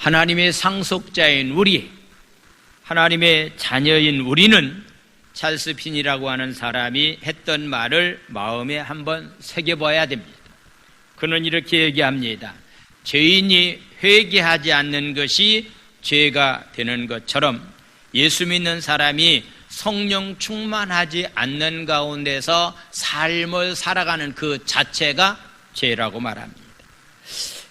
하나님의 상속자인 우리, 하나님의 자녀인 우리는 찰스 핀이라고 하는 사람이 했던 말을 마음에 한번 새겨봐야 됩니다. 그는 이렇게 얘기합니다. 죄인이 회개하지 않는 것이 죄가 되는 것처럼 예수 믿는 사람이 성령 충만하지 않는 가운데서 삶을 살아가는 그 자체가 죄라고 말합니다.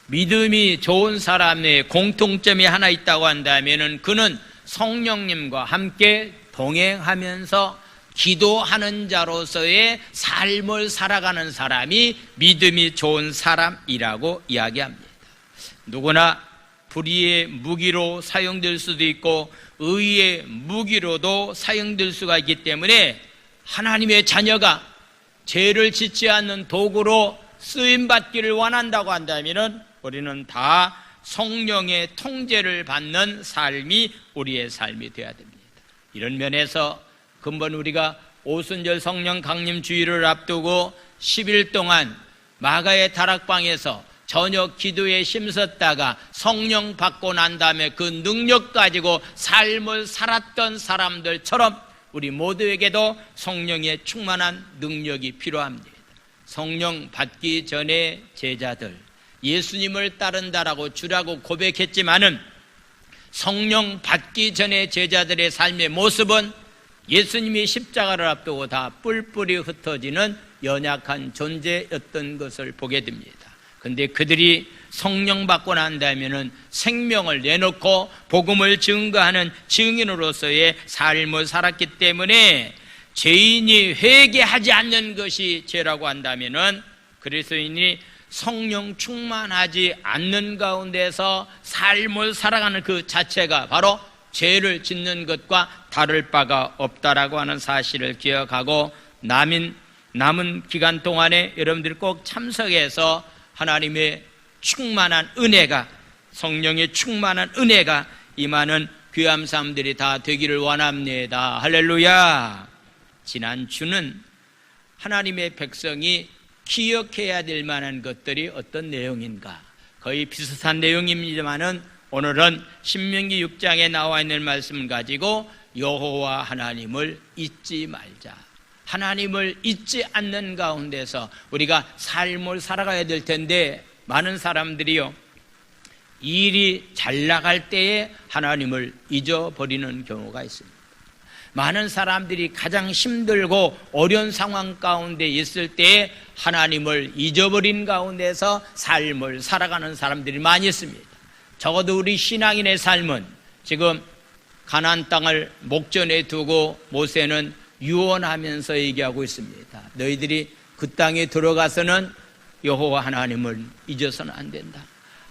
믿음이 좋은 사람의 공통점이 하나 있다고 한다면 그는 성령님과 함께 동행하면서 기도하는 자로서의 삶을 살아가는 사람이 믿음이 좋은 사람이라고 이야기합니다. 누구나 불의의 무기로 사용될 수도 있고 의의 무기로도 사용될 수가 있기 때문에 하나님의 자녀가 죄를 짓지 않는 도구로 쓰임받기를 원한다고 한다면 우리는 다 성령의 통제를 받는 삶이 우리의 삶이 되어야 됩니다. 이런 면에서 근본 우리가 오순절 성령 강림 주일을 앞두고 10일 동안 마가의 다락방에서 저녁 기도에 힘썼다가 성령 받고 난 다음에 그 능력 가지고 삶을 살았던 사람들처럼 우리 모두에게도 성령의 충만한 능력이 필요합니다. 성령 받기 전에 제자들 예수님을 따른다라고 주라고 고백했지만은 성령 받기 전에 제자들의 삶의 모습은 예수님이 십자가를 앞두고 다 뿔뿔이 흩어지는 연약한 존재였던 것을 보게 됩니다. 그런데 그들이 성령 받고 난다면은 생명을 내놓고 복음을 증거하는 증인으로서의 삶을 살았기 때문에 죄인이 회개하지 않는 것이 죄라고 한다면은 그리스도인이 성령 충만하지 않는 가운데서 삶을 살아가는 그 자체가 바로 죄를 짓는 것과 다를 바가 없다라고 하는 사실을 기억하고 남은 기간 동안에 여러분들이 꼭 참석해서 하나님의 충만한 은혜가, 성령의 충만한 은혜가 임하는 귀한 사람들이 다 되기를 원합니다. 할렐루야. 지난주는 하나님의 백성이 기억해야 될 만한 것들이 어떤 내용인가, 거의 비슷한 내용입니다만은 오늘은 신명기 6장에 나와 있는 말씀을 가지고 여호와 하나님을 잊지 말자, 하나님을 잊지 않는 가운데서 우리가 삶을 살아가야 될 텐데 많은 사람들이요, 일이 잘 나갈 때에 하나님을 잊어버리는 경우가 있습니다. 많은 사람들이 가장 힘들고 어려운 상황 가운데 있을 때에 하나님을 잊어버린 가운데서 삶을 살아가는 사람들이 많이 있습니다. 적어도 우리 신앙인의 삶은 지금 가나안 땅을 목전에 두고 모세는 유언하면서 얘기하고 있습니다. 너희들이 그 땅에 들어가서는 여호와 하나님을 잊어서는 안 된다.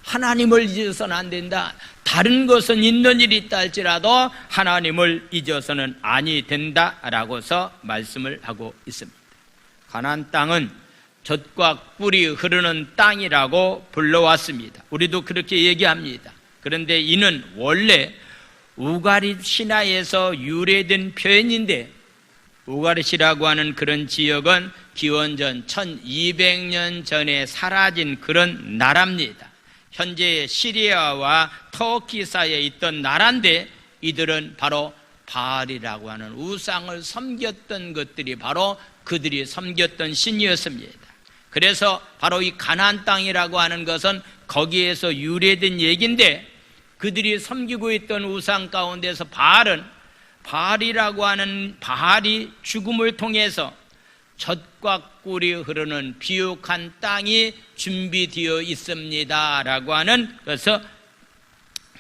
하나님을 잊어서는 안 된다. 다른 것은 있는 일이 있다 할지라도 하나님을 잊어서는 아니 된다라고서 말씀을 하고 있습니다. 가나안 땅은 젖과 꿀이 흐르는 땅이라고 불러왔습니다. 우리도 그렇게 얘기합니다. 그런데 이는 원래 우가릿 신화에서 유래된 표현인데, 우가릿이라고 하는 그런 지역은 기원전 1200년 전에 사라진 그런 나라입니다. 현재 시리아와 터키 사이에 있던 나라인데 이들은 바로 바알이라고 하는 우상을 섬겼던 것들이 바로 그들이 섬겼던 신이었습니다. 그래서 바로 이 가나안 땅이라고 하는 것은 거기에서 유래된 얘기인데, 그들이 섬기고 있던 우상 가운데서 바알이라고 하는 바알이 죽음을 통해서 젖과 꿀이 흐르는 비옥한 땅이 준비되어 있습니다 라고 하는, 그래서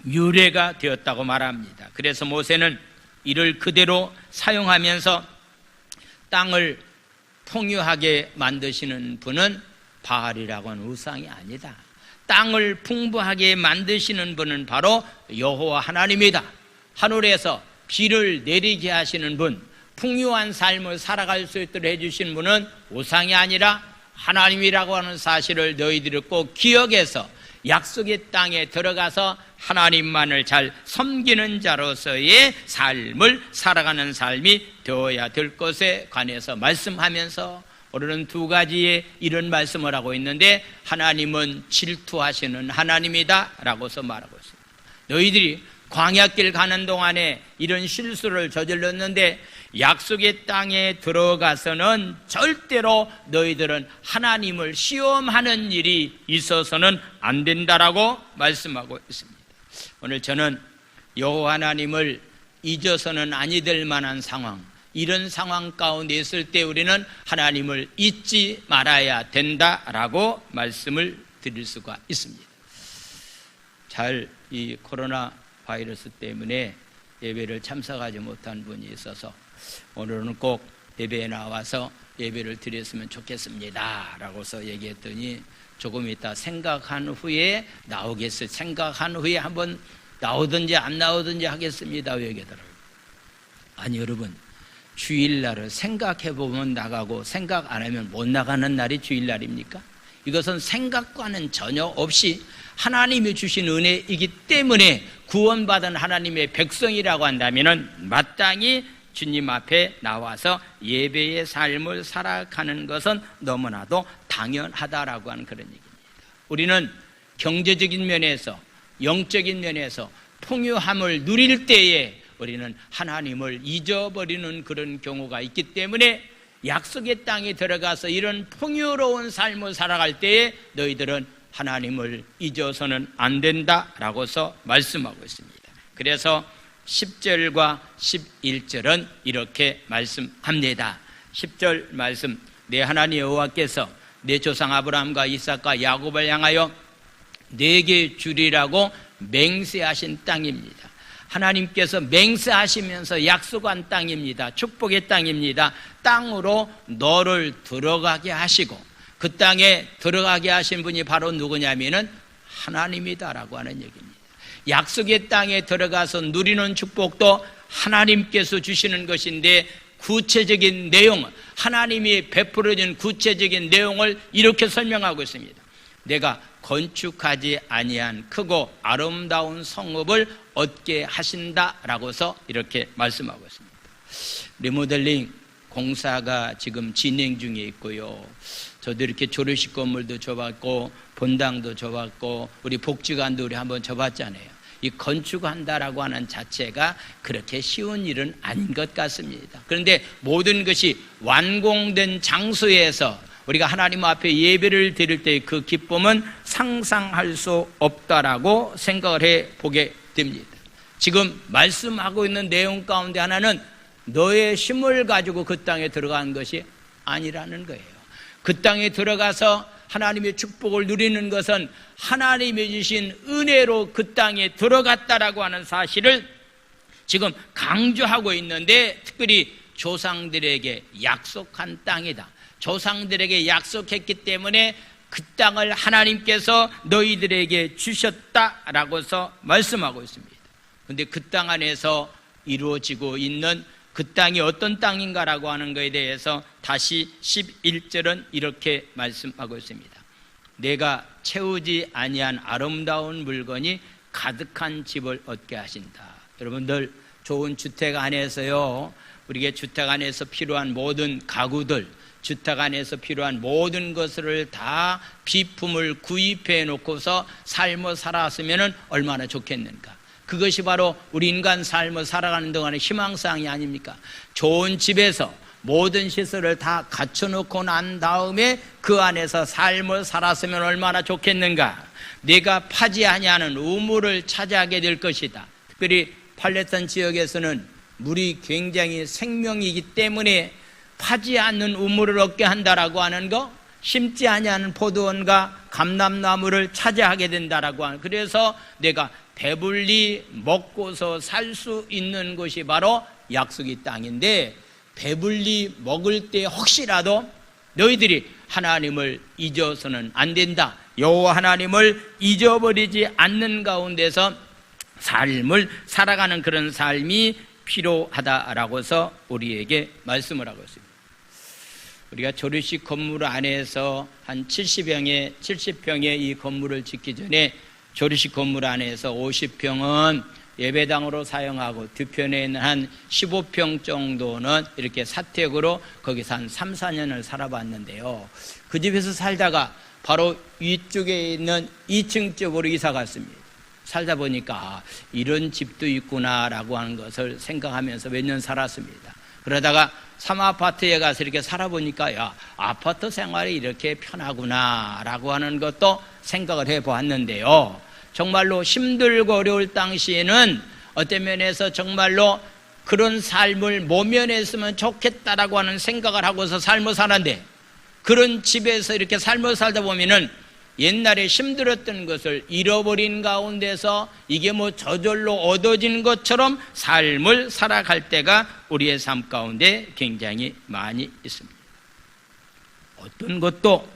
유래가 되었다고 말합니다. 그래서 모세는 이를 그대로 사용하면서 땅을 풍요하게 만드시는 분은 바알이라고 하는 우상이 아니다. 땅을 풍부하게 만드시는 분은 바로 여호와 하나님이다. 하늘에서 비를 내리게 하시는 분, 풍요한 삶을 살아갈 수 있도록 해주신 분은 우상이 아니라 하나님이라고 하는 사실을 너희들이 꼭 기억해서 약속의 땅에 들어가서 하나님만을 잘 섬기는 자로서의 삶을 살아가는 삶이 되어야 될 것에 관해서 말씀하면서 오늘은 두 가지의 이런 말씀을 하고 있는데, 하나님은 질투하시는 하나님이다 라고서 말하고 있습니다. 너희들이 광야길 가는 동안에 이런 실수를 저질렀는데 약속의 땅에 들어가서는 절대로 너희들은 하나님을 시험하는 일이 있어서는 안 된다라고 말씀하고 있습니다. 오늘 저는 여호와 하나님을 잊어서는 아니 될 만한 상황, 이런 상황 가운데 있을 때 우리는 하나님을 잊지 말아야 된다라고 말씀을 드릴 수가 있습니다. 이 코로나 바이러스 때문에 예배를 참석하지 못한 분이 있어서 오늘은 꼭 예배에 나와서 예배를 드렸으면 좋겠습니다 라고서 얘기했더니 조금 이따 생각한 후에 나오겠어요. 생각한 후에 한번 나오든지 안 나오든지 하겠습니다 얘기하더라고요. 아니 여러분, 주일날을 생각해보면 나가고 생각 안 하면 못 나가는 날이 주일날입니까? 이것은 생각과는 전혀 없이 하나님이 주신 은혜이기 때문에 구원받은 하나님의 백성이라고 한다면 마땅히 주님 앞에 나와서 예배의 삶을 살아가는 것은 너무나도 당연하다라고 하는 그런 얘기입니다. 우리는 경제적인 면에서, 영적인 면에서 풍요함을 누릴 때에 우리는 하나님을 잊어버리는 그런 경우가 있기 때문에 약속의 땅에 들어가서 이런 풍요로운 삶을 살아갈 때에 너희들은 하나님을 잊어서는 안 된다라고서 말씀하고 있습니다. 그래서 10절과 11절은 이렇게 말씀합니다. 10절 말씀, 내 하나님 여호와께서 내 조상 아브라함과 이삭과 야곱을 향하여 내게 주리라고 맹세하신 땅입니다. 하나님께서 맹세하시면서 약속한 땅입니다. 축복의 땅입니다. 땅으로 너를 들어가게 하시고 그 땅에 들어가게 하신 분이 바로 누구냐면은 하나님이다라고 하는 얘기입니다. 약속의 땅에 들어가서 누리는 축복도 하나님께서 주시는 것인데 구체적인 내용, 하나님이 베풀어준 구체적인 내용을 이렇게 설명하고 있습니다. 내가 건축하지 아니한 크고 아름다운 성읍을 얻게 하신다라고서 이렇게 말씀하고 있습니다. 리모델링 공사가 지금 진행 중에 있고요. 저도 이렇게 조례식 건물도 줘봤고 본당도 줘봤고 우리 복지관도 우리 한번 줘봤잖아요. 이 건축한다라고 하는 자체가 그렇게 쉬운 일은 아닌 것 같습니다. 그런데 모든 것이 완공된 장소에서 우리가 하나님 앞에 예배를 드릴 때 그 기쁨은 상상할 수 없다라고 생각을 해보게 됩니다. 지금 말씀하고 있는 내용 가운데 하나는 너의 힘을 가지고 그 땅에 들어간 것이 아니라는 거예요. 그 땅에 들어가서 하나님의 축복을 누리는 것은 하나님이 주신 은혜로 그 땅에 들어갔다라고 하는 사실을 지금 강조하고 있는데, 특별히 조상들에게 약속한 땅이다. 조상들에게 약속했기 때문에 그 땅을 하나님께서 너희들에게 주셨다라고서 말씀하고 있습니다. 그런데 그 땅 안에서 이루어지고 있는 그 땅이 어떤 땅인가라고 하는 것에 대해서 다시 11절은 이렇게 말씀하고 있습니다. 내가 채우지 아니한 아름다운 물건이 가득한 집을 얻게 하신다. 여러분들, 좋은 주택 안에서요, 우리에게 주택 안에서 필요한 모든 가구들, 주택 안에서 필요한 모든 것을 다 비품을 구입해 놓고서 삶을 살았으면 얼마나 좋겠는가. 그것이 바로 우리 인간 삶을 살아가는 동안의 희망사항이 아닙니까? 좋은 집에서 모든 시설을 다 갖춰놓고 난 다음에 그 안에서 삶을 살았으면 얼마나 좋겠는가. 내가 파지 아니하는 우물을 차지하게 될 것이다. 특별히 팔레스타인 지역에서는 물이 굉장히 생명이기 때문에 파지 않는 우물을 얻게 한다라고 하는 거, 심지 아니하는 포도원과 감람나무를 차지하게 된다라고 하는, 그래서 내가 배불리 먹고서 살 수 있는 곳이 바로 약속의 땅인데, 배불리 먹을 때 혹시라도 너희들이 하나님을 잊어서는 안 된다. 여호와 하나님을 잊어버리지 않는 가운데서 삶을 살아가는 그런 삶이 필요하다라고서 우리에게 말씀을 하고 있습니다. 우리가 조리식 건물 안에서 한 70평의 이 건물을 짓기 전에 조리식 건물 안에서 50평은 예배당으로 사용하고 뒤편에 있는 한 15평 정도는 이렇게 사택으로 거기서 한 3, 4년을 살아봤는데요. 그 집에서 살다가 바로 위쪽에 있는 2층 쪽으로 이사 갔습니다. 살다 보니까 이런 집도 있구나라고 하는 것을 생각하면서 몇 년 살았습니다. 그러다가 3아파트에 가서 이렇게 살아보니까 야, 아파트 생활이 이렇게 편하구나라고 하는 것도 생각을 해보았는데요. 정말로 힘들고 어려울 당시에는 어떤 면에서 정말로 그런 삶을 모면했으면 좋겠다라고 하는 생각을 하고서 삶을 사는데, 그런 집에서 이렇게 삶을 살다 보면은 옛날에 힘들었던 것을 잃어버린 가운데서 이게 뭐 저절로 얻어진 것처럼 삶을 살아갈 때가 우리의 삶 가운데 굉장히 많이 있습니다. 어떤 것도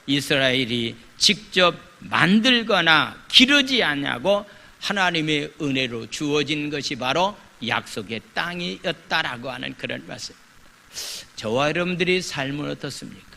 이스라엘이 직접 만들거나 기르지 않냐고 하나님의 은혜로 주어진 것이 바로 약속의 땅이었다라고 하는 그런 말씀. 저와 여러분들이 삶은 어떻습니까?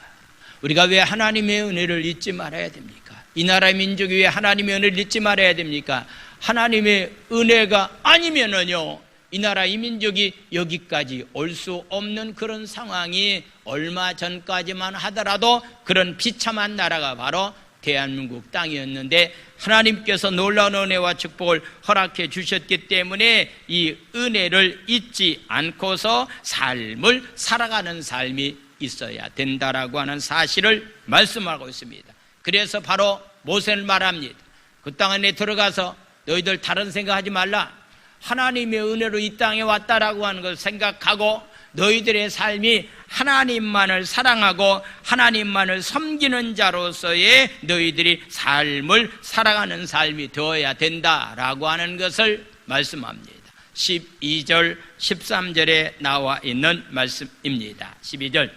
우리가 왜 하나님의 은혜를 잊지 말아야 됩니까? 이 나라 민족이 왜 하나님의 은혜를 잊지 말아야 됩니까? 하나님의 은혜가 아니면은요, 이 나라 이 민족이 여기까지 올 수 없는 그런 상황이 얼마 전까지만 하더라도 그런 비참한 나라가 바로 대한민국 땅이었는데, 하나님께서 놀라운 은혜와 축복을 허락해 주셨기 때문에 이 은혜를 잊지 않고서 삶을 살아가는 삶이 있어야 된다라고 하는 사실을 말씀하고 있습니다. 그래서 바로 모세는 말합니다. 그 땅 안에 들어가서 너희들 다른 생각하지 말라. 하나님의 은혜로 이 땅에 왔다라고 하는 것을 생각하고 너희들의 삶이 하나님만을 사랑하고 하나님만을 섬기는 자로서의 너희들이 삶을 살아가는 삶이 되어야 된다라고 하는 것을 말씀합니다. 12절 13절에 나와 있는 말씀입니다. 12절,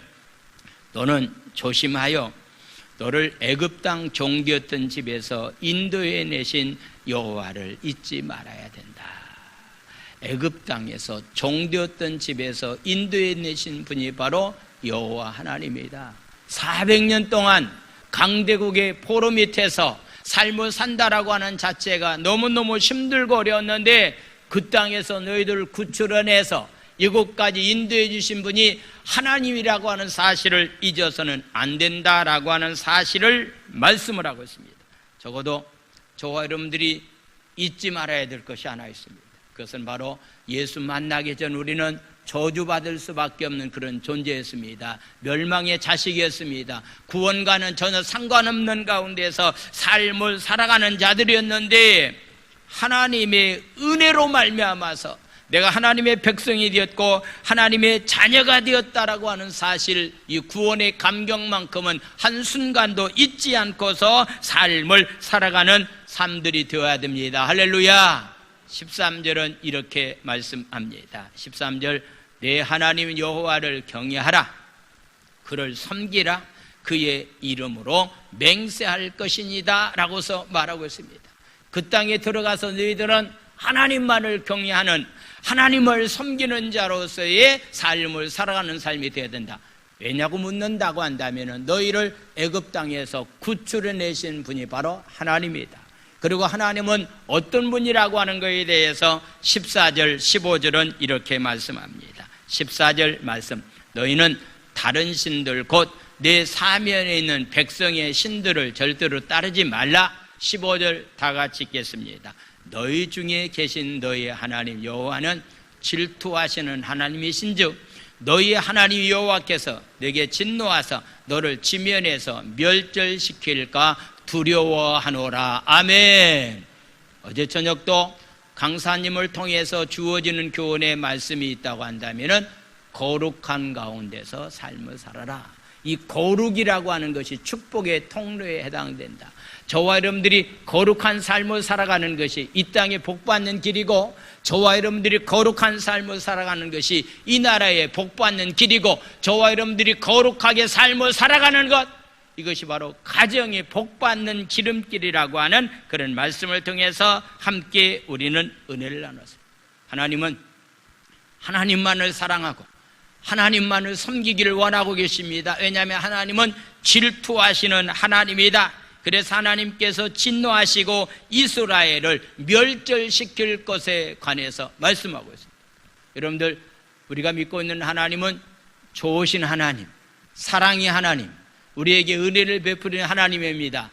너는 조심하여 너를 애굽 땅 종되었던 집에서 인도해 내신 여호와를 잊지 말아야 된다. 애굽 땅에서 종되었던 집에서 인도해 내신 분이 바로 여호와 하나님이다. 400년 동안 강대국의 포로 밑에서 삶을 산다라고 하는 자체가 너무너무 힘들고 어려웠는데, 그 땅에서 너희들을 구출해내서 이곳까지 인도해 주신 분이 하나님이라고 하는 사실을 잊어서는 안 된다라고 하는 사실을 말씀을 하고 있습니다. 적어도 저와 여러분들이 잊지 말아야 될 것이 하나 있습니다. 그것은 바로 예수 만나기 전 우리는 저주받을 수밖에 없는 그런 존재였습니다. 멸망의 자식이었습니다. 구원과는 전혀 상관없는 가운데서 삶을 살아가는 자들이었는데, 하나님의 은혜로 말미암아서 내가 하나님의 백성이 되었고 하나님의 자녀가 되었다라고 하는 사실, 이 구원의 감격만큼은 한순간도 잊지 않고서 삶을 살아가는 삶들이 되어야 됩니다. 할렐루야. 13절은 이렇게 말씀합니다. 13절, 내 하나님 여호와를 경외하라. 그를 섬기라. 그의 이름으로 맹세할 것이니다 라고서 말하고 있습니다. 그 땅에 들어가서 너희들은 하나님만을 경외하는, 하나님을 섬기는 자로서의 삶을 살아가는 삶이 되어야 된다. 왜냐고 묻는다고 한다면 너희를 애굽 땅에서 구출해내신 분이 바로 하나님이다. 그리고 하나님은 어떤 분이라고 하는 것에 대해서 14절 15절은 이렇게 말씀합니다. 14절 말씀, 너희는 다른 신들 곧 내 사면에 있는 백성의 신들을 절대로 따르지 말라. 15절 다 같이 읽겠습니다. 너희 중에 계신 너희 하나님 여호와는 질투하시는 하나님이신즉 너희 하나님 여호와께서 내게 진노하사 너를 지면에서 멸절시킬까 두려워하노라. 아멘. 어제 저녁도 강사님을 통해서 주어지는 교훈의 말씀이 있다고 한다면 거룩한 가운데서 삶을 살아라. 이 거룩이라고 하는 것이 축복의 통로에 해당된다. 저와 여러분들이 거룩한 삶을 살아가는 것이 이 땅에 복받는 길이고, 저와 여러분들이 거룩한 삶을 살아가는 것이 이 나라에 복받는 길이고, 저와 여러분들이 거룩하게 삶을 살아가는 것, 이것이 바로 가정의 복받는 기름길이라고 하는 그런 말씀을 통해서 함께 우리는 은혜를 나눴어요. 하나님은 하나님만을 사랑하고 하나님만을 섬기기를 원하고 계십니다. 왜냐하면 하나님은 질투하시는 하나님이다. 그래서 하나님께서 진노하시고 이스라엘을 멸절시킬 것에 관해서 말씀하고 있습니다. 여러분들, 우리가 믿고 있는 하나님은 좋으신 하나님, 사랑의 하나님, 우리에게 은혜를 베푸는 하나님입니다.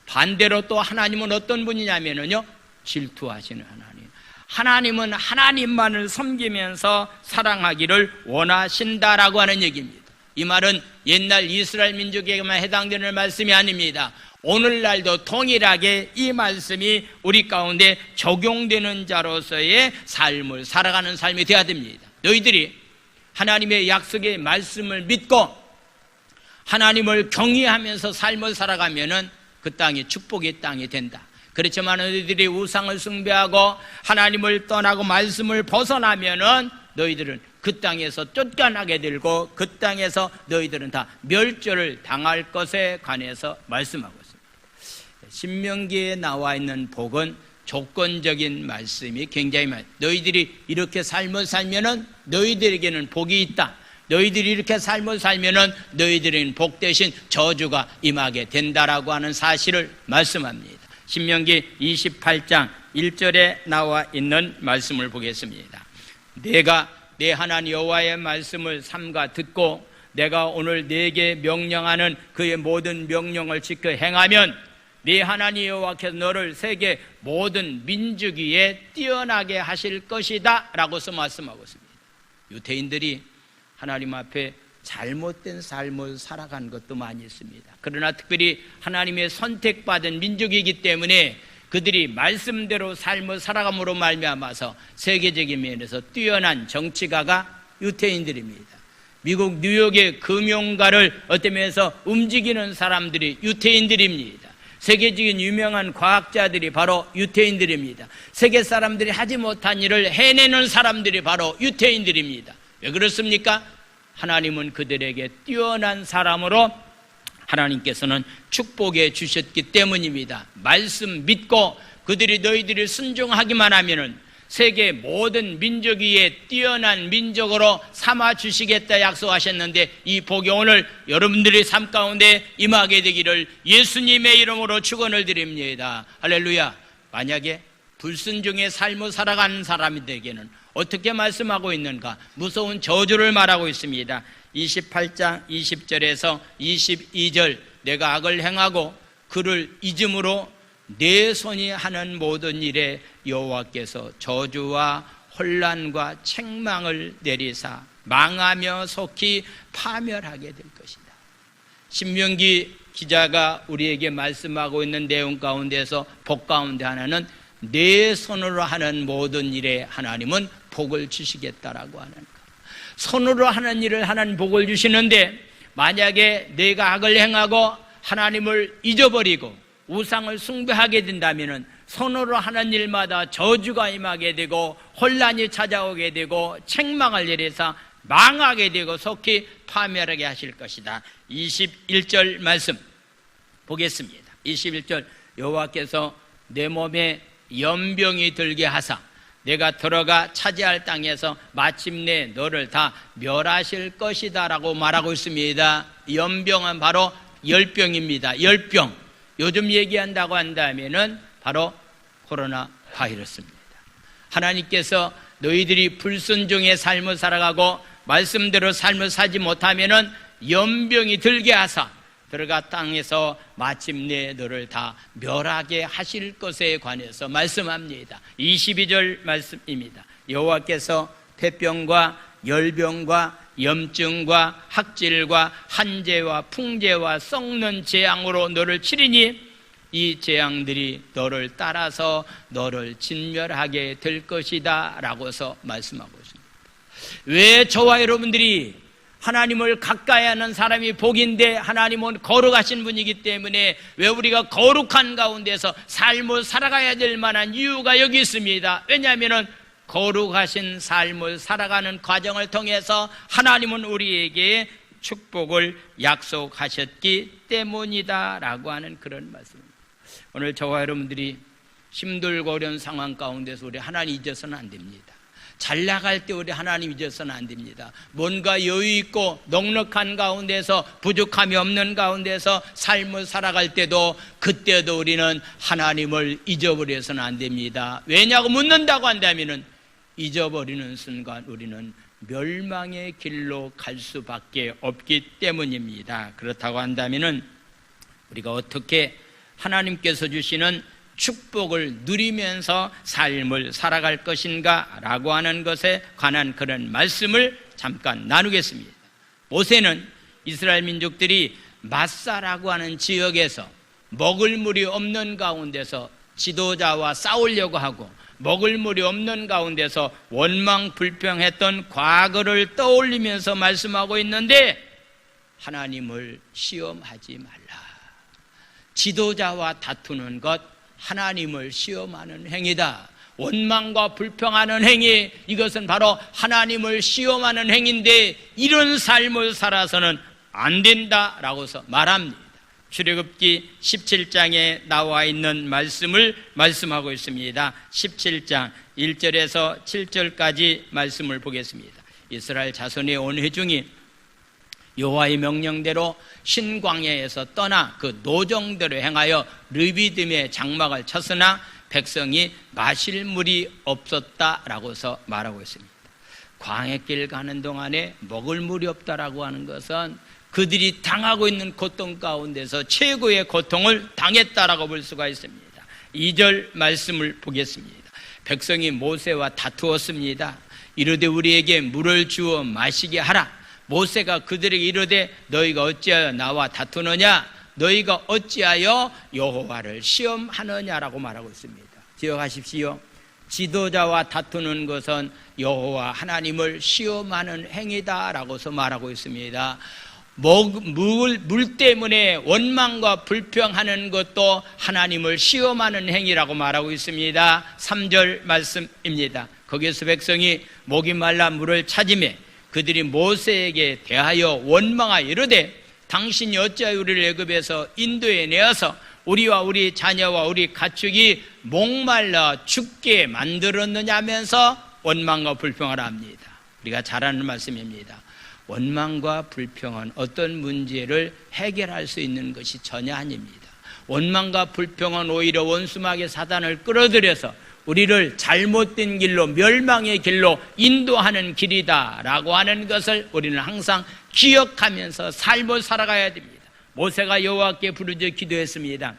반대로 또 하나님은 어떤 분이냐면요, 질투하시는 하나님. 하나님은 하나님만을 섬기면서 사랑하기를 원하신다라고 하는 얘기입니다. 이 말은 옛날 이스라엘 민족에게만 해당되는 말씀이 아닙니다. 오늘날도 동일하게 이 말씀이 우리 가운데 적용되는 자로서의 삶을 살아가는 삶이 되어야 됩니다. 너희들이 하나님의 약속의 말씀을 믿고 하나님을 경외하면서 삶을 살아가면은 그 땅이 축복의 땅이 된다. 그렇지만 너희들이 우상을 숭배하고 하나님을 떠나고 말씀을 벗어나면은 너희들은 그 땅에서 쫓겨나게 되고 그 땅에서 너희들은 다 멸절을 당할 것에 관해서 말씀하고 있습니다. 신명기에 나와 있는 복은 조건적인 말씀이 굉장히 많아요. 너희들이 이렇게 삶을 살면은 너희들에게는 복이 있다. 너희들이 이렇게 삶을 살면은 너희들에게는 복 대신 저주가 임하게 된다라고 하는 사실을 말씀합니다. 신명기 28장 1절에 나와 있는 말씀을 보겠습니다. 내가 내 하나님 여호와의 말씀을 삼가 듣고 내가 오늘 네게 명령하는 그의 모든 명령을 지켜 행하면 네 하나님 여호와께서 너를 세계 모든 민족 위에 뛰어나게 하실 것이다 라고서 말씀하고 있습니다. 유대인들이 하나님 앞에 잘못된 삶을 살아간 것도 많이 있습니다. 그러나 특별히 하나님의 선택받은 민족이기 때문에 그들이 말씀대로 삶을 살아감으로 말미암아서 세계적인 면에서 뛰어난 정치가가 유대인들입니다. 미국 뉴욕의 금융가를 어떤 면에서 움직이는 사람들이 유대인들입니다. 세계적인 유명한 과학자들이 바로 유대인들입니다. 세계 사람들이 하지 못한 일을 해내는 사람들이 바로 유대인들입니다. 왜 그렇습니까? 하나님은 그들에게 뛰어난 사람으로 하나님께서는 축복해 주셨기 때문입니다. 말씀 믿고 그들이 너희들이 순종하기만 하면은 세계 모든 민족 위에 뛰어난 민족으로 삼아 주시겠다 약속하셨는데 이 복이 오늘 여러분들의 삶 가운데 임하게 되기를 예수님의 이름으로 축원을 드립니다. 할렐루야. 만약에 불순종의 삶을 살아가는 사람들에게는 어떻게 말씀하고 있는가? 무서운 저주를 말하고 있습니다. 28장 20절에서 22절 내가 악을 행하고 그를 잊음으로 내 손이 하는 모든 일에 여호와께서 저주와 혼란과 책망을 내리사 망하며 속히 파멸하게 될 것이다. 신명기 기자가 우리에게 말씀하고 있는 내용 가운데서 복 가운데 하나는 내 손으로 하는 모든 일에 하나님은 복을 주시겠다라고 하는 것. 손으로 하는 일을 하나님 복을 주시는데 만약에 내가 악을 행하고 하나님을 잊어버리고 우상을 숭배하게 된다면 손으로 하는 일마다 저주가 임하게 되고 혼란이 찾아오게 되고 책망을 내려서 망하게 되고 속히 파멸하게 하실 것이다. 21절 말씀 보겠습니다. 21절 여호와께서 내 몸에 연병이 들게 하사 내가 들어가 차지할 땅에서 마침내 너를 다 멸하실 것이다 라고 말하고 있습니다. 연병은 바로 열병입니다. 열병. 요즘 얘기한다고 한다면은 바로 코로나 바이러스입니다. 하나님께서 너희들이 불순종의 삶을 살아가고 말씀대로 삶을 살지 못하면은 연병이 들게 하사 들어가 땅에서 마침내 너를 다 멸하게 하실 것에 관해서 말씀합니다. 22절 말씀입니다. 여호와께서 폐병과 열병과 염증과 학질과 한재와 풍재와 썩는 재앙으로 너를 치리니 이 재앙들이 너를 따라서 너를 진멸하게 될 것이다 라고서 말씀하고 있습니다. 왜 저와 여러분들이 하나님을 가까이 하는 사람이 복인데 하나님은 거룩하신 분이기 때문에 왜 우리가 거룩한 가운데서 삶을 살아가야 될 만한 이유가 여기 있습니다. 왜냐하면 거룩하신 삶을 살아가는 과정을 통해서 하나님은 우리에게 축복을 약속하셨기 때문이다 라고 하는 그런 말씀입니다. 오늘 저와 여러분들이 힘들고 어려운 상황 가운데서 우리 하나님 잊어서는 안 됩니다. 잘 나갈 때 우리 하나님 잊어서는 안 됩니다. 뭔가 여유 있고 넉넉한 가운데서 부족함이 없는 가운데서 삶을 살아갈 때도 그때도 우리는 하나님을 잊어버려서는 안 됩니다. 왜냐고 묻는다고 한다면은 잊어버리는 순간 우리는 멸망의 길로 갈 수밖에 없기 때문입니다. 그렇다고 한다면은 우리가 어떻게 하나님께서 주시는 축복을 누리면서 삶을 살아갈 것인가 라고 하는 것에 관한 그런 말씀을 잠깐 나누겠습니다. 모세는 이스라엘 민족들이 마사라고 하는 지역에서 먹을 물이 없는 가운데서 지도자와 싸우려고 하고 먹을 물이 없는 가운데서 원망불평했던 과거를 떠올리면서 말씀하고 있는데, 하나님을 시험하지 말라. 지도자와 다투는 것 하나님을 시험하는 행위다. 원망과 불평하는 행위, 이것은 바로 하나님을 시험하는 행위인데 이런 삶을 살아서는 안 된다라고서 말합니다. 출애굽기 17장에 나와 있는 말씀을 말씀하고 있습니다. 17장 1절에서 7절까지 말씀을 보겠습니다. 이스라엘 자손의 온 회중이 여호와의 명령대로 신광야에서 떠나 그 노정대로 행하여 르비딤의 장막을 쳤으나 백성이 마실 물이 없었다라고서 말하고 있습니다. 광야길 가는 동안에 먹을 물이 없다라고 하는 것은 그들이 당하고 있는 고통 가운데서 최고의 고통을 당했다라고 볼 수가 있습니다. 2절 말씀을 보겠습니다. 백성이 모세와 다투었습니다. 이르되 우리에게 물을 주어 마시게 하라. 모세가 그들에게 이르되 너희가 어찌하여 나와 다투느냐? 너희가 어찌하여 여호와를 시험하느냐라고 말하고 있습니다. 기억하십시오. 지도자와 다투는 것은 여호와 하나님을 시험하는 행위다라고서 말하고 있습니다. 물 때문에 원망과 불평하는 것도 하나님을 시험하는 행위라고 말하고 있습니다. 3절 말씀입니다. 거기에서 백성이 목이 말라 물을 찾으매 그들이 모세에게 대하여 원망하여 이르되 당신이 어찌하여 우리를 애굽에서 인도에 내어서 우리와 우리 자녀와 우리 가축이 목말라 죽게 만들었느냐 하면서 원망과 불평을 합니다. 우리가 잘 아는 말씀입니다. 원망과 불평은 어떤 문제를 해결할 수 있는 것이 전혀 아닙니다. 원망과 불평은 오히려 원수마귀 사단을 끌어들여서 우리를 잘못된 길로, 멸망의 길로 인도하는 길이다라고 하는 것을 우리는 항상 기억하면서 삶을 살아가야 됩니다. 모세가 여호와께 부르짖어 기도했습니다.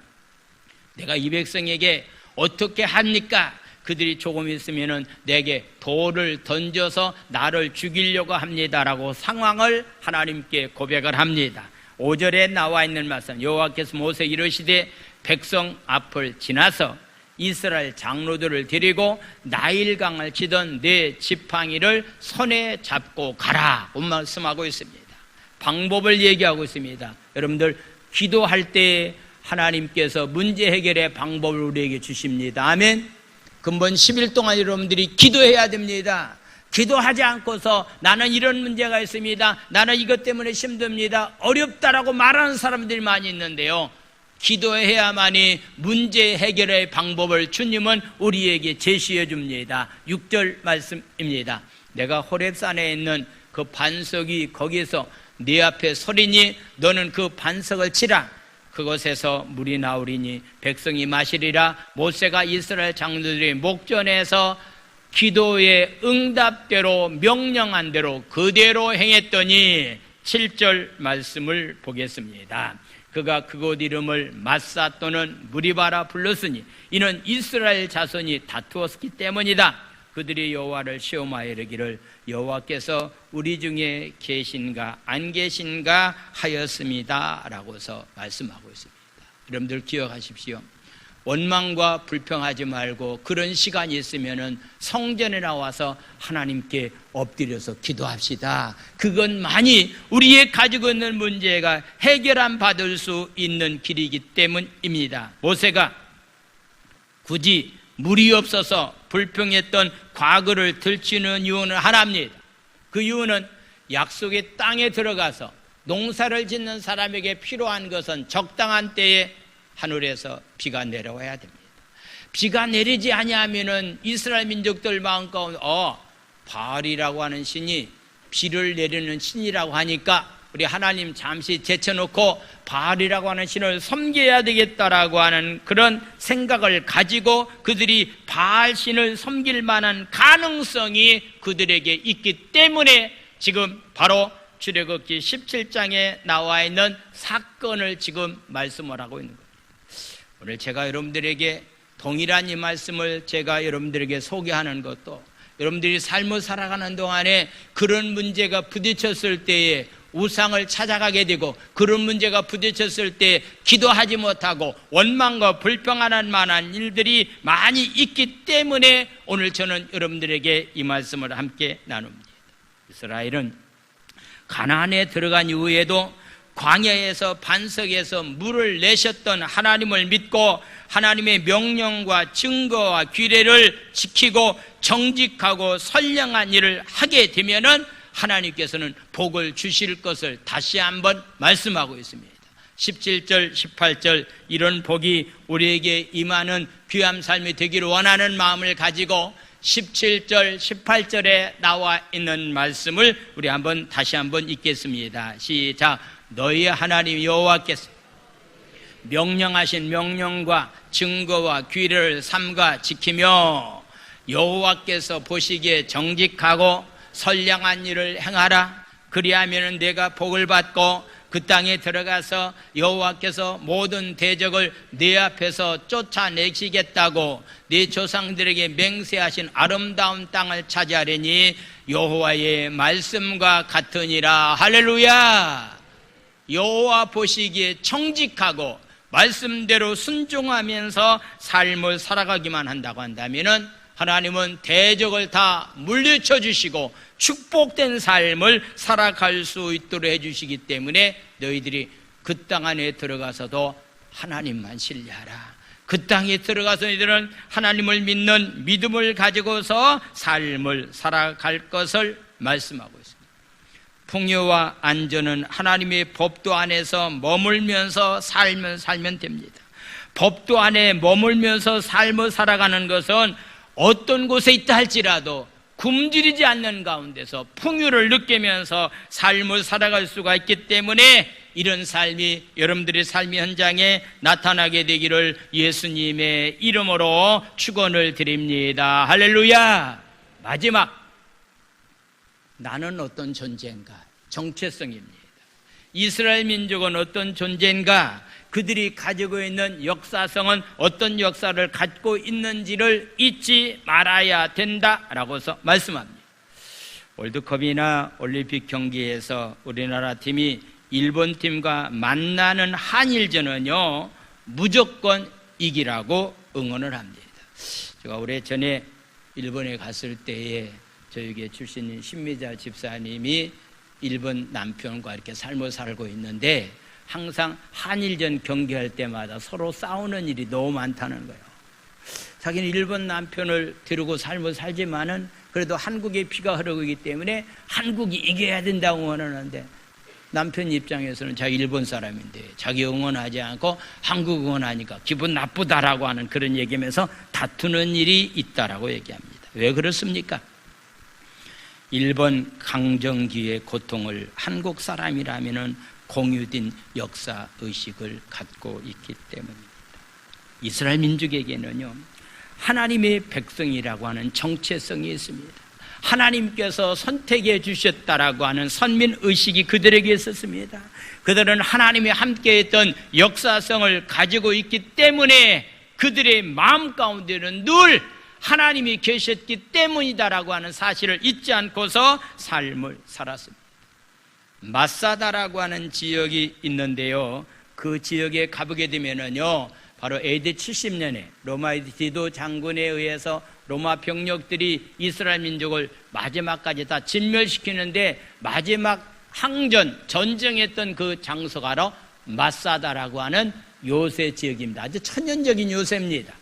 내가 이 백성에게 어떻게 합니까? 그들이 조금 있으면 내게 돌을 던져서 나를 죽이려고 합니다라고 상황을 하나님께 고백을 합니다. 5절에 나와 있는 말씀, 여호와께서 모세에게 이르시되 백성 앞을 지나서 이스라엘 장로들을 데리고 나일강을 치던 네 지팡이를 손에 잡고 가라 말씀하고 있습니다. 방법을 얘기하고 있습니다. 여러분들 기도할 때 하나님께서 문제 해결의 방법을 우리에게 주십니다. 아멘. 근본 10일 동안 여러분들이 기도해야 됩니다. 기도하지 않고서 나는 이런 문제가 있습니다, 나는 이것 때문에 힘듭니다, 어렵다라고 말하는 사람들이 많이 있는데요, 기도해야만이 문제 해결의 방법을 주님은 우리에게 제시해 줍니다. 6절 말씀입니다. 내가 호렙산에 있는 그 반석이 거기서 네 앞에 서리니 너는 그 반석을 치라. 그곳에서 물이 나오리니 백성이 마시리라. 모세가 이스라엘 장로들의 목전에서 기도의 응답대로 명령한 대로 그대로 행했더니 7절 말씀을 보겠습니다. 그가 그곳 이름을 마사 또는 무리바라 불렀으니 이는 이스라엘 자손이 다투었기 때문이다. 그들이 여호와를 시험하여 이르기를 여호와께서 우리 중에 계신가 안 계신가 하였습니다 라고서 말씀하고 있습니다. 여러분들 기억하십시오. 원망과 불평하지 말고 그런 시간이 있으면은 성전에 나와서 하나님께 엎드려서 기도합시다. 그것만이 우리의 가지고 있는 문제가 해결함 받을 수 있는 길이기 때문입니다. 모세가 굳이 물이 없어서 불평했던 과거를 들추는 이유는 하나입니다. 그 이유는 약속의 땅에 들어가서 농사를 짓는 사람에게 필요한 것은 적당한 때에 하늘에서 비가 내려와야 됩니다. 비가 내리지 아니하면은 이스라엘 민족들 마음 가운데 바알이라고 하는 신이 비를 내리는 신이라고 하니까 우리 하나님 잠시 제쳐놓고 바알이라고 하는 신을 섬겨야 되겠다라고 하는 그런 생각을 가지고 그들이 바알 신을 섬길 만한 가능성이 그들에게 있기 때문에 지금 바로 출애굽기 17장에 나와 있는 사건을 지금 말씀을 하고 있는 거예요. 오늘 제가 여러분들에게 동일한 이 말씀을 제가 여러분들에게 소개하는 것도, 여러분들이 삶을 살아가는 동안에 그런 문제가 부딪혔을 때에 우상을 찾아가게 되고, 그런 문제가 부딪혔을 때 기도하지 못하고 원망과 불평하는 만한 일들이 많이 있기 때문에 오늘 저는 여러분들에게 이 말씀을 함께 나눕니다. 이스라엘은 가나안에 들어간 이후에도 광야에서 반석에서 물을 내셨던 하나님을 믿고 하나님의 명령과 증거와 규례를 지키고 정직하고 선량한 일을 하게 되면은 하나님께서는 복을 주실 것을 다시 한번 말씀하고 있습니다. 17절, 18절 이런 복이 우리에게 임하는 귀한 삶이 되기를 원하는 마음을 가지고 17절, 18절에 나와 있는 말씀을 우리 다시 한번 읽겠습니다. 시작. 너희의 하나님 여호와께서 명령하신 명령과 증거와 규례를 삼가 지키며 여호와께서 보시기에 정직하고 선량한 일을 행하라. 그리하면 내가 복을 받고 그 땅에 들어가서 여호와께서 모든 대적을 네 앞에서 쫓아내시겠다고 네 조상들에게 맹세하신 아름다운 땅을 차지하려니 여호와의 말씀과 같으니라. 할렐루야. 여호와 보시기에 정직하고 말씀대로 순종하면서 삶을 살아가기만 한다고 한다면은 하나님은 대적을 다 물리쳐 주시고 축복된 삶을 살아갈 수 있도록 해주시기 때문에 너희들이 그 땅 안에 들어가서도 하나님만 신뢰하라. 그 땅에 들어가서 너희들은 하나님을 믿는 믿음을 가지고서 삶을 살아갈 것을 말씀하고 있습니다. 풍요와 안전은 하나님의 법도 안에서 머물면서 살면 됩니다. 법도 안에 머물면서 삶을 살아가는 것은 어떤 곳에 있다 할지라도 굶주리지 않는 가운데서 풍요를 느끼면서 삶을 살아갈 수가 있기 때문에 이런 삶이 여러분들의 삶의 현장에 나타나게 되기를 예수님의 이름으로 축원을 드립니다. 할렐루야. 마지막, 나는 어떤 존재인가? 정체성입니다. 이스라엘 민족은 어떤 존재인가? 그들이 가지고 있는 역사성은 어떤 역사를 갖고 있는지를 잊지 말아야 된다라고서 말씀합니다. 월드컵이나 올림픽 경기에서 우리나라 팀이 일본 팀과 만나는 한일전은요 무조건 이기라고 응원을 합니다. 제가 오래전에 일본에 갔을 때에 저에게 출신인 신미자 집사님이 일본 남편과 이렇게 삶을 살고 있는데 항상 한일전 경기할 때마다 서로 싸우는 일이 너무 많다는 거예요. 자기는 일본 남편을 데리고 삶을 살지만은 그래도 한국의 피가 흐르고 있기 때문에 한국이 이겨야 된다고 응원하는데 남편 입장에서는 자기 일본 사람인데 자기 응원하지 않고 한국 응원하니까 기분 나쁘다라고 하는 그런 얘기면서 다투는 일이 있다라고 얘기합니다. 왜 그렇습니까? 일본 강점기의 고통을 한국 사람이라면은 공유된 역사 의식을 갖고 있기 때문입니다. 이스라엘 민족에게는요 하나님의 백성이라고 하는 정체성이 있습니다. 하나님께서 선택해 주셨다라고 하는 선민 의식이 그들에게 있었습니다. 그들은 하나님이 함께했던 역사성을 가지고 있기 때문에 그들의 마음 가운데는 늘 하나님이 계셨기 때문이다라고 하는 사실을 잊지 않고서 삶을 살았습니다. 마사다라고 하는 지역이 있는데요, 그 지역에 가보게 되면은요 바로 AD 70년에 로마의 디도 장군에 의해서 로마 병력들이 이스라엘 민족을 마지막까지 다 진멸시키는데 마지막 항전 전쟁했던 그 장소가 바로 마사다라고 하는 요새 지역입니다. 아주 천연적인 요새입니다.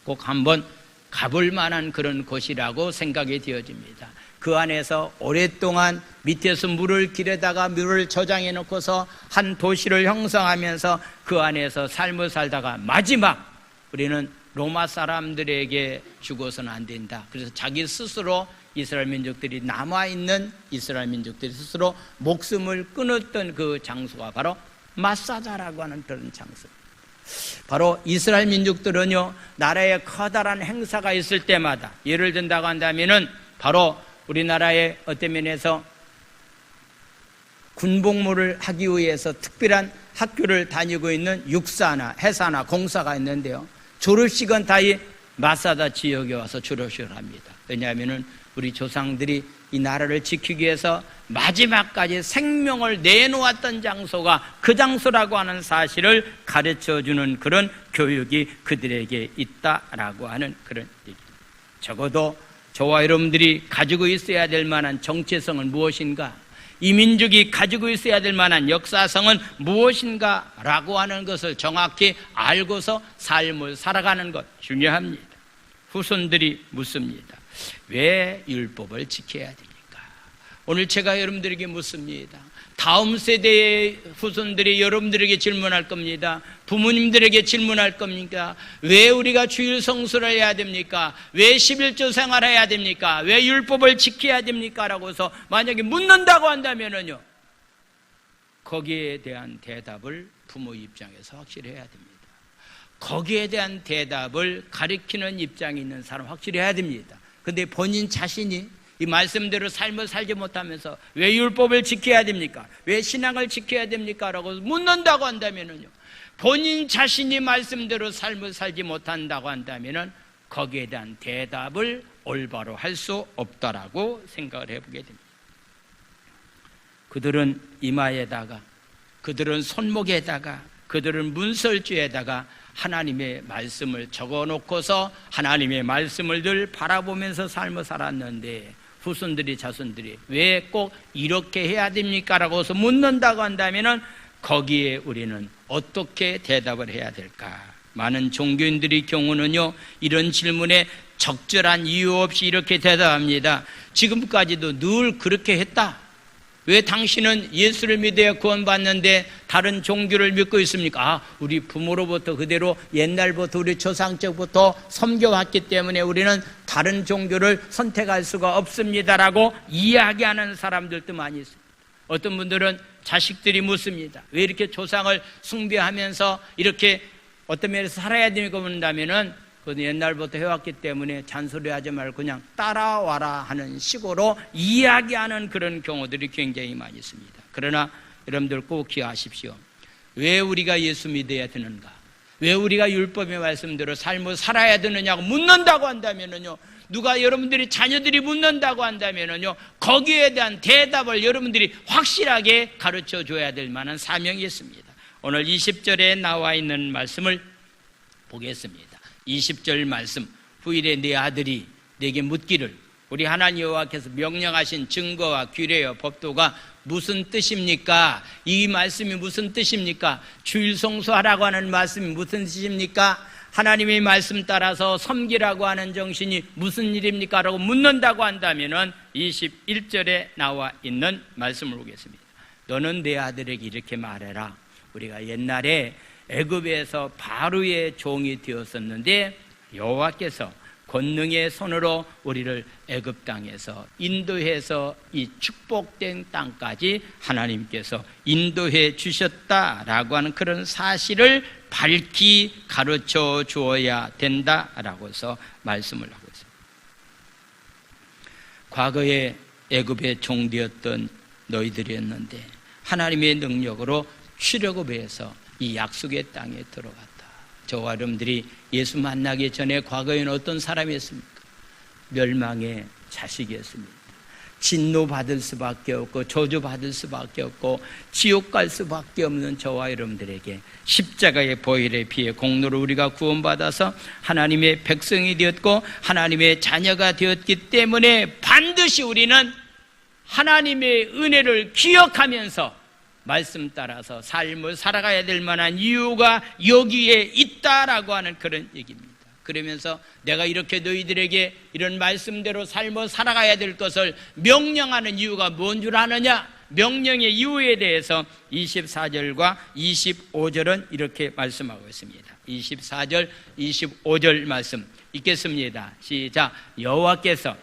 꼭 한번 가볼 만한 그런 곳이라고 생각이 되어집니다. 그 안에서 오랫동안 밑에서 물을 길에다가 물을 저장해 놓고서 한 도시를 형성하면서 그 안에서 삶을 살다가 마지막 우리는 로마 사람들에게 죽어서는 안 된다. 그래서 자기 스스로 이스라엘 민족들이 남아있는 이스라엘 민족들이 스스로 목숨을 끊었던 그 장소가 바로 마사다라고 하는 그런 장소. 바로 이스라엘 민족들은요 나라에 커다란 행사가 있을 때마다 예를 든다고 한다면은 바로 우리나라의 어떤 면에서 군복무를 하기 위해서 특별한 학교를 다니고 있는 육사나 해사나 공사가 있는데요, 졸업식은 다 이 마사다 지역에 와서 졸업식을 합니다. 왜냐하면 우리 조상들이 이 나라를 지키기 위해서 마지막까지 생명을 내놓았던 장소가 그 장소라고 하는 사실을 가르쳐주는 그런 교육이 그들에게 있다라고 하는 그런 얘기입니다. 적어도 저와 여러분들이 가지고 있어야 될 만한 정체성은 무엇인가, 이 민족이 가지고 있어야 될 만한 역사성은 무엇인가 라고 하는 것을 정확히 알고서 삶을 살아가는 것 중요합니다. 후손들이 묻습니다. 왜 율법을 지켜야 됩니까? 오늘 제가 여러분들에게 묻습니다. 다음 세대의 후손들이 여러분들에게 질문할 겁니다. 부모님들에게 질문할 겁니까? 왜 우리가 주일 성수를 해야 됩니까? 왜 11조 생활해야 됩니까? 왜 율법을 지켜야 됩니까? 라고서 만약에 묻는다고 한다면요, 거기에 대한 대답을 부모 입장에서 확실히 해야 됩니다. 거기에 대한 대답을 가리키는 입장이 있는 사람 확실히 해야 됩니다. 근데 본인 자신이 이 말씀대로 삶을 살지 못하면서 왜 율법을 지켜야 됩니까? 왜 신앙을 지켜야 됩니까? 라고 묻는다고 한다면요, 본인 자신이 말씀대로 삶을 살지 못한다고 한다면은 거기에 대한 대답을 올바로 할 수 없다라고 생각을 해보게 됩니다. 그들은 이마에다가, 그들은 손목에다가, 그들은 문설주에다가 하나님의 말씀을 적어놓고서 하나님의 말씀을 늘 바라보면서 삶을 살았는데, 후손들이 자손들이 왜 꼭 이렇게 해야 됩니까? 라고 해서 묻는다고 한다면 거기에 우리는 어떻게 대답을 해야 될까? 많은 종교인들의 경우는요, 이런 질문에 적절한 이유 없이 이렇게 대답합니다. 지금까지도 늘 그렇게 했다. 왜 당신은 예수를 믿어야 구원받는데 다른 종교를 믿고 있습니까? 우리 부모로부터 그대로 옛날부터 우리 조상 때부터 섬겨왔기 때문에 우리는 다른 종교를 선택할 수가 없습니다라고 이야기하는 사람들도 많이 있습니다. 어떤 분들은 자식들이 묻습니다. 왜 이렇게 조상을 숭배하면서 이렇게 어떤 면에서 살아야 됩니까? 묻는다면은 그건 옛날부터 해왔기 때문에 잔소리하지 말고 그냥 따라와라 하는 식으로 이야기하는 그런 경우들이 굉장히 많이 있습니다. 그러나 여러분들 꼭 기억하십시오. 왜 우리가 예수 믿어야 되는가? 왜 우리가 율법의 말씀대로 삶을 살아야 되느냐고 묻는다고 한다면요, 누가 여러분들이 자녀들이 묻는다고 한다면요, 거기에 대한 대답을 여러분들이 확실하게 가르쳐 줘야 될 만한 사명이 있습니다. 오늘 20절에 나와 있는 말씀을 보겠습니다. 20절 말씀, 후일에 네 아들이 내게 묻기를 우리 하나님 여호와께서 명령하신 증거와 규례와 법도가 무슨 뜻입니까? 이 말씀이 무슨 뜻입니까? 주일 성수하라고 하는 말씀이 무슨 뜻입니까? 하나님의 말씀 따라서 섬기라고 하는 정신이 무슨 일입니까? 라고 묻는다고 한다면 21절에 나와 있는 말씀을 보겠습니다. 너는 내 아들에게 이렇게 말해라. 우리가 옛날에 애굽에서 바로의 종이 되었었는데 여호와께서 권능의 손으로 우리를 애굽 땅에서 인도해서 이 축복된 땅까지 하나님께서 인도해 주셨다라고 하는 그런 사실을 밝히 가르쳐 주어야 된다라고 해서 말씀을 하고 있습니다. 과거에 애굽의 종되었던 너희들이었는데 하나님의 능력으로 출애굽해서 이 약속의 땅에 들어갔다. 저와 여러분들이 예수 만나기 전에 과거에는 어떤 사람이었습니까? 멸망의 자식이었습니다. 진노받을 수밖에 없고 저주받을 수밖에 없고 지옥 갈 수밖에 없는 저와 여러분들에게 십자가의 보혈의 피의 공로로 우리가 구원받아서 하나님의 백성이 되었고 하나님의 자녀가 되었기 때문에 반드시 우리는 하나님의 은혜를 기억하면서 말씀 따라서 삶을 살아가야 될 만한 이유가 여기에 있다라고 하는 그런 얘기입니다. 그러면서 내가 이렇게 너희들에게 이런 말씀대로 삶을 살아가야 될 것을 명령하는 이유가 뭔 줄 아느냐? 명령의 이유에 대해서 24절과 25절은 이렇게 말씀하고 있습니다. 24절, 25절 말씀 읽겠습니다. 시작. 여호와께서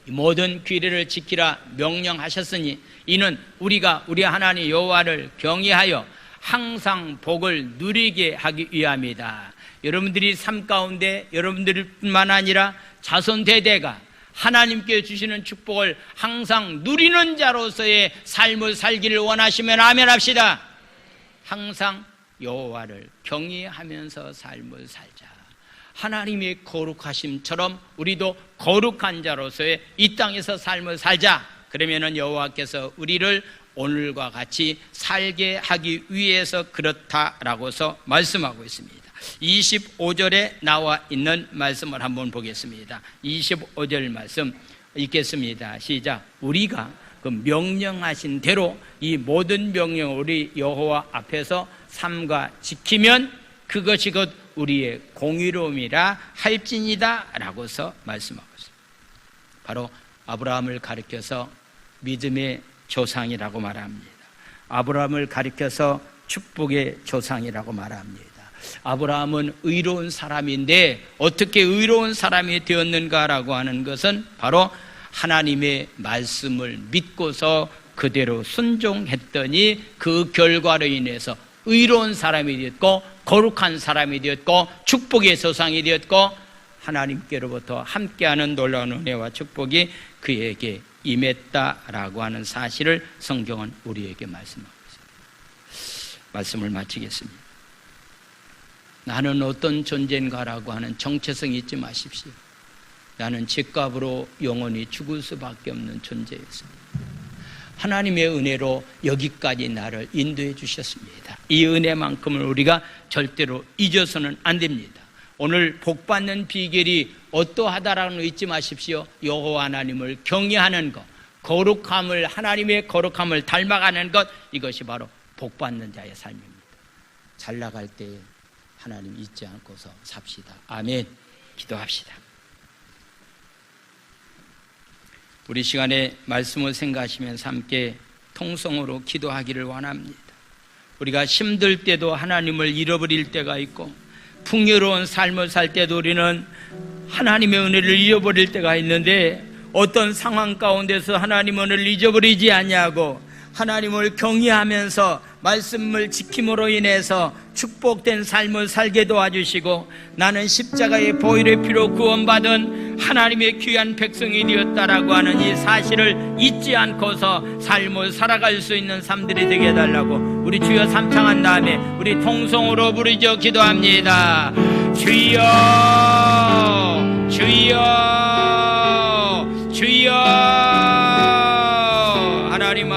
모든 규례를 지키라 명령하셨으니 이는 우리가 우리 하나님 여호와를 경외하여 항상 복을 누리게 하기 위함이다. 여러분들이 삶 가운데 여러분들뿐만 아니라 자손 대대가 하나님께 주시는 축복을 항상 누리는 자로서의 삶을 살기를 원하시면 아멘 합시다. 항상 여호와를 경외하면서 삶을 살자. 하나님의 거룩하심처럼 우리도 거룩한 자로서의 이 땅에서 삶을 살자. 그러면은 여호와께서 우리를 오늘과 같이 살게 하기 위해서 그렇다라고서 말씀하고 있습니다. 25절에 나와 있는 말씀을 한번 보겠습니다. 25절 말씀 읽겠습니다. 시작. 우리가 그 명령하신 대로 이 모든 명령을 우리 여호와 앞에서 삼가 지키면 그것이 곧 우리의 공의로움이라 할지니다 라고서 말씀하고 있습니다. 바로 아브라함을 가리켜서 믿음의 조상이라고 말합니다. 아브라함을 가리켜서 축복의 조상이라고 말합니다. 아브라함은 의로운 사람인데 어떻게 의로운 사람이 되었는가라고 하는 것은 바로 하나님의 말씀을 믿고서 그대로 순종했더니 그 결과로 인해서 의로운 사람이 되었고 거룩한 사람이 되었고 축복의 조상이 되었고 하나님께로부터 함께하는 놀라운 은혜와 축복이 그에게 임했다라고 하는 사실을 성경은 우리에게 말씀하고 있습니다. 말씀을 마치겠습니다. 나는 어떤 존재인가라고 하는 정체성 잊지 마십시오. 나는 죗값으로 영원히 죽을 수밖에 없는 존재였습니다. 하나님의 은혜로 여기까지 나를 인도해 주셨습니다. 이 은혜만큼을 우리가 절대로 잊어서는 안 됩니다. 오늘 복받는 비결이 어떠하다라는 거 잊지 마십시오. 여호와 하나님을 경외하는 것, 거룩함을, 하나님의 거룩함을 닮아가는 것, 이것이 바로 복받는 자의 삶입니다. 잘 나갈 때 하나님 잊지 않고서 삽시다. 아멘. 기도합시다. 우리 시간에 말씀을 생각하시면서 함께 통성으로 기도하기를 원합니다. 우리가 힘들 때도 하나님을 잃어버릴 때가 있고 풍요로운 삶을 살 때도 우리는 하나님의 은혜를 잃어버릴 때가 있는데 어떤 상황 가운데서 하나님의 은혜를 잊어버리지 않냐고 하나님을 경외하면서 말씀을 지킴으로 인해서 축복된 삶을 살게 도와주시고 나는 십자가의 보혈의 피로 구원받은 하나님의 귀한 백성이 되었다라고 하는 이 사실을 잊지 않고서 삶을 살아갈 수 있는 삶들이 되게 해달라고 우리 주여 삼창한 다음에 우리 통성으로 부르짖어 기도합니다. 주여 주여 주여. 하나님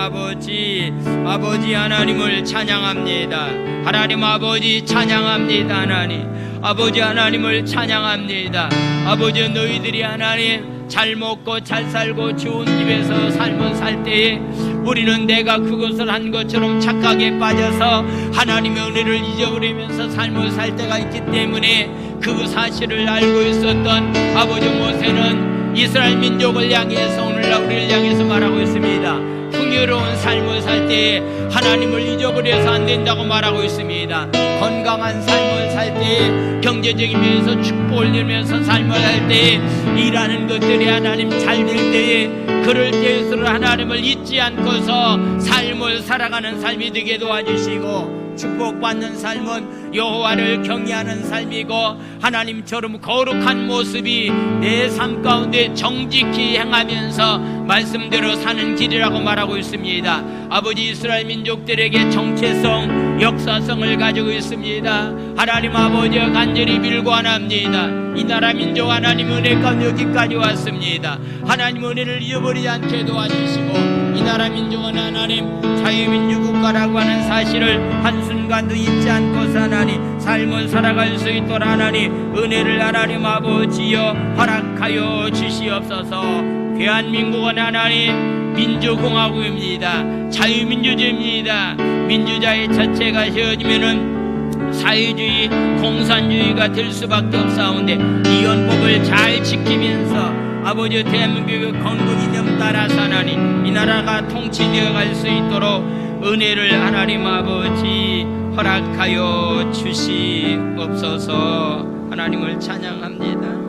아버지 하나님을 찬양합니다. 하나님 아버지 찬양합니다. 하나님 아버지 하나님을 찬양합니다. 아버지 너희들이 하나님 잘 먹고 잘 살고 좋은 집에서 삶을 살 때에 우리는 내가 그것을 한 것처럼 착각에 빠져서 하나님의 은혜를 잊어버리면서 삶을 살 때가 있기 때문에 그 사실을 알고 있었던 아버지 모세는 이스라엘 민족을 향해서 오늘날 우리를 향해서 말하고 있습니다. 풍요로운 삶을 살 때에 하나님을 잊어버려서 안 된다고 말하고 있습니다. 건강한 삶을 살 때에 경제적인 면에서 축복을 누리면서 삶을 할 때에 일하는 것들이 하나님 잘 될 때에 그럴 때에서는 하나님을 잊지 않고서 삶을 살아가는 삶이 되게 도와주시고 축복받는 삶은 여호와를 경외하는 삶이고 하나님처럼 거룩한 모습이 내 삶 가운데 정직히 행하면서 말씀대로 사는 길이라고 말하고 있습니다. 아버지 이스라엘 민족들에게 정체성, 역사성을 가지고 있습니다. 하나님 아버지와 간절히 빌고안합니다. 이 나라 민족 하나님 은혜 가운데 여기까지 왔습니다. 하나님 은혜를 잊어버리지 않게 도와주시고 이 나라 민족은 하나님 자유민주국가라고 하는 사실을 한순간도 잊지 않고서 하나님 삶을 살아갈 수 있도록 하나님 은혜를 하나님 아버지여 허락하여 주시옵소서. 대한민국은 하나님 민주공화국입니다. 자유민주주의입니다. 민주자의 자체가 세워지면은 사회주의, 공산주의가 될 수밖에 없사온데 이 헌법을 잘 지키면서 아버지 대한민국의 건국 이념 따라서 하나님 이 나라가 통치되어 갈 수 있도록 은혜를 하나님 아버지 허락하여 주시옵소서. 하나님을 찬양합니다.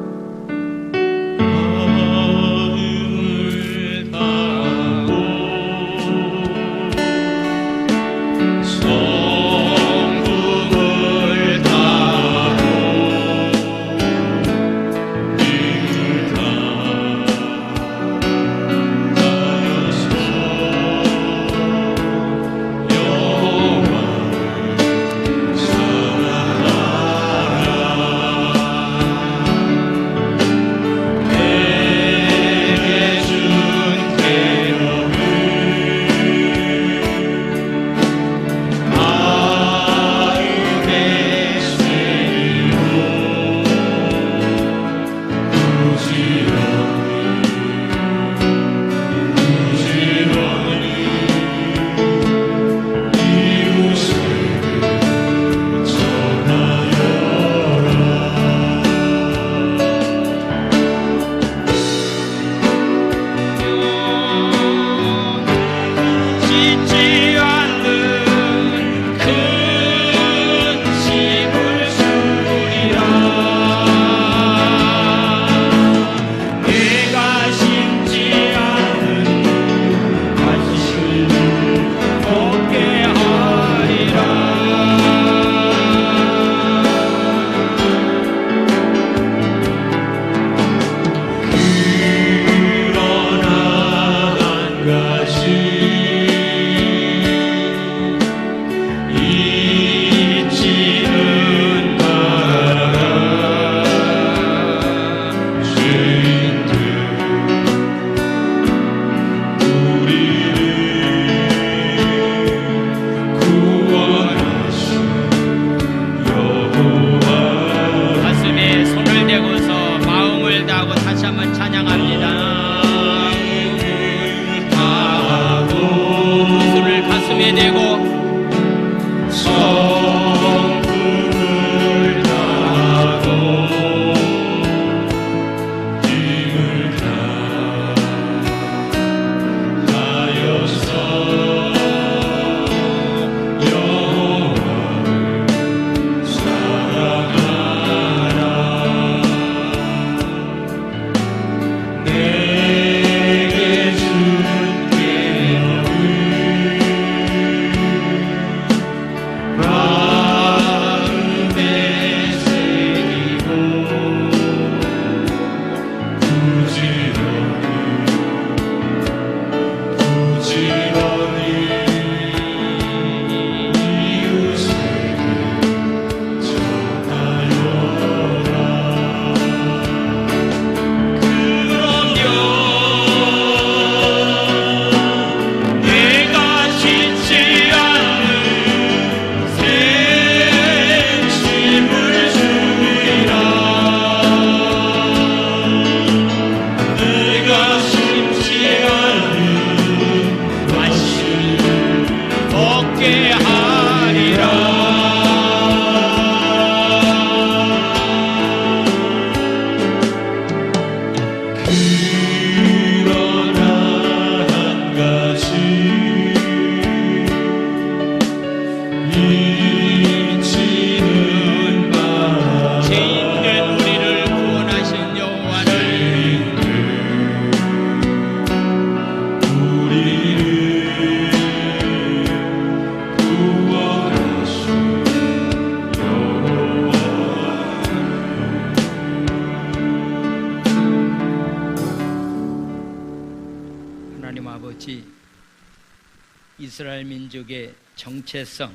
이스라엘 민족의 정체성,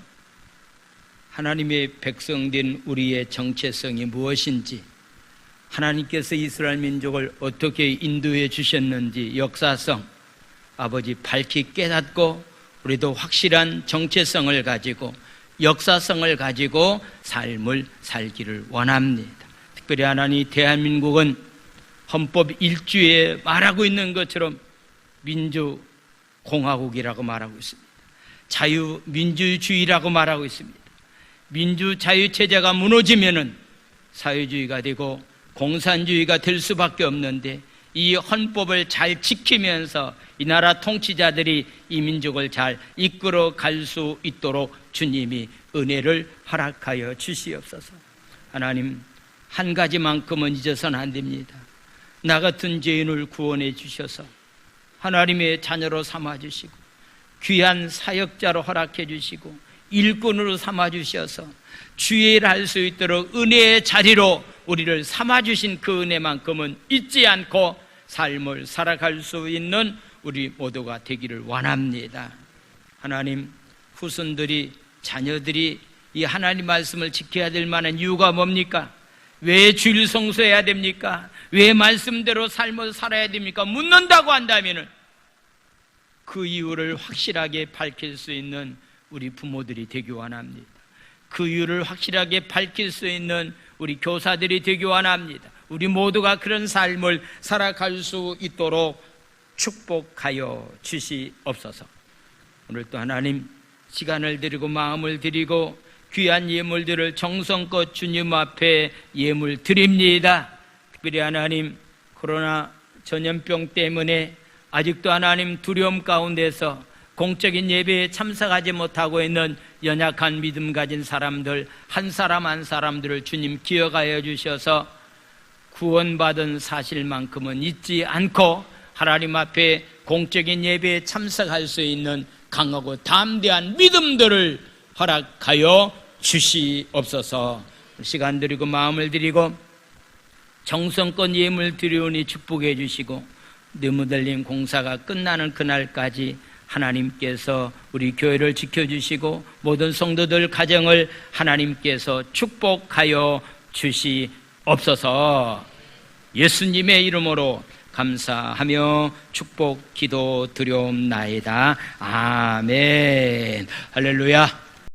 하나님의 백성된 우리의 정체성이 무엇인지, 하나님께서 이스라엘 민족을 어떻게 인도해 주셨는지 역사성 아버지 밝히 깨닫고 우리도 확실한 정체성을 가지고 역사성을 가지고 삶을 살기를 원합니다. 특별히 하나님 대한민국은 헌법 1조에 말하고 있는 것처럼 민주공화국이라고 말하고 있습니다. 자유민주주의라고 말하고 있습니다. 민주자유체제가 무너지면은 사회주의가 되고 공산주의가 될 수밖에 없는데, 이 헌법을 잘 지키면서 이 나라 통치자들이 이 민족을 잘 이끌어 갈 수 있도록 주님이 은혜를 허락하여 주시옵소서. 하나님, 한 가지만큼은 잊어서는 안 됩니다. 나 같은 죄인을 구원해 주셔서 하나님의 자녀로 삼아주시고 귀한 사역자로 허락해 주시고 일꾼으로 삼아주셔서 주의 일을 할 수 있도록 은혜의 자리로 우리를 삼아주신 그 은혜만큼은 잊지 않고 삶을 살아갈 수 있는 우리 모두가 되기를 원합니다. 하나님, 후손들이, 자녀들이 이 하나님 말씀을 지켜야 될 만한 이유가 뭡니까? 왜 주일 성수해야 됩니까? 왜 말씀대로 삶을 살아야 됩니까? 묻는다고 한다면 그 이유를 확실하게 밝힐 수 있는 우리 부모들이 되기 원합니다. 그 이유를 확실하게 밝힐 수 있는 우리 교사들이 되기 원합니다. 우리 모두가 그런 삶을 살아갈 수 있도록 축복하여 주시옵소서. 오늘 또 하나님, 시간을 드리고 마음을 드리고 귀한 예물들을 정성껏 주님 앞에 예물 드립니다. 특별히 하나님, 코로나 전염병 때문에 아직도 하나님 두려움 가운데서 공적인 예배에 참석하지 못하고 있는 연약한 믿음 가진 사람들 한 사람 한 사람들을 주님 기억하여 주셔서 구원받은 사실만큼은 잊지 않고 하나님 앞에 공적인 예배에 참석할 수 있는 강하고 담대한 믿음들을 허락하여 주시옵소서. 시간 드리고 마음을 드리고 정성껏 예물 드리오니 축복해 주시고 느무들림 공사가 끝나는 그날까지 하나님께서 우리 교회를 지켜주시고 모든 성도들 가정을 하나님께서 축복하여 주시옵소서. 예수님의 이름으로 감사하며 축복 기도 드려옵나이다. 아멘. 할렐루야.